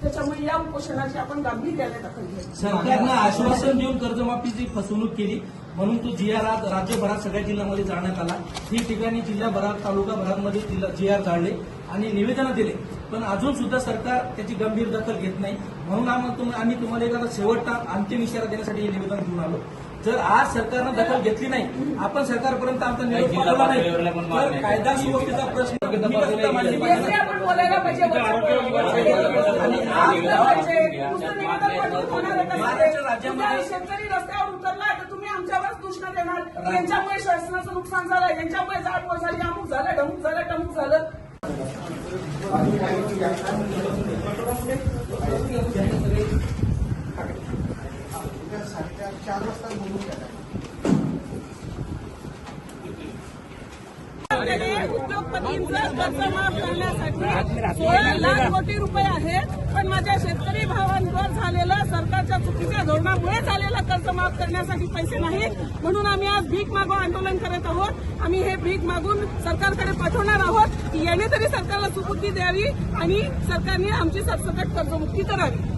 त्याच्यामुळे या उपोषणाची आपण गांभीर्याने दखल घेऊ। सरकारनं आश्वासन देऊन कर्जमाफीची फसवणूक केली म्हणून तो जीआर राज्यभरात सगळ्या जिल्ह्यांमध्ये जाळण्यात आला। ठिकठिकाणी जिल्हाभरात तालुकाभरांमध्ये जीआर जाळले आणि निवेदनं दिले, पण अजून सुद्धा सरकार त्याची गंभीर दखल घेत नाही। म्हणून आम्ही तुम्हाला एखादा शेवटचा अंतिम इशारा देण्यासाठी हे निवेदन घेऊन आलो। जर आज सरकारनं दखल घेतली नाही, आपण सरकारपर्यंत आमचा निरोप पाठवला नाही, तर कायदा सुव्यवस्थेचा प्रश्न मांडली पाहिजे। शेतकरी रस्त्यावर उतरला तर तुम्ही आमच्यावरच दूषण देणार, यांच्यामुळे शासनाचं नुकसान झालं, यांच्यामुळे जाळपोळ झाली, अमुक झालं, ढमुक झालं, टमुक झालं। उद्योगपतींचं कर्ज माफ करण्यासाठी 16 लाख कोटी रुपये आहेत, पण माझ्या शेतकरी भावांवर झालेलं सरकारच्या चुकीच्या धोरणामुळे झालेलं कर्ज माफ करण्यासाठी पैसे नाहीत, म्हणून आम्ही आज भीक मागो आंदोलन करत आहोत। आम्ही हे भीक मागून सरकारकडे पाठवणार आहोत की याने तरी सरकारला सुपुर्दी द्यावी आणि सरकारने आमची सरसकट कर्जमुक्ती करावी।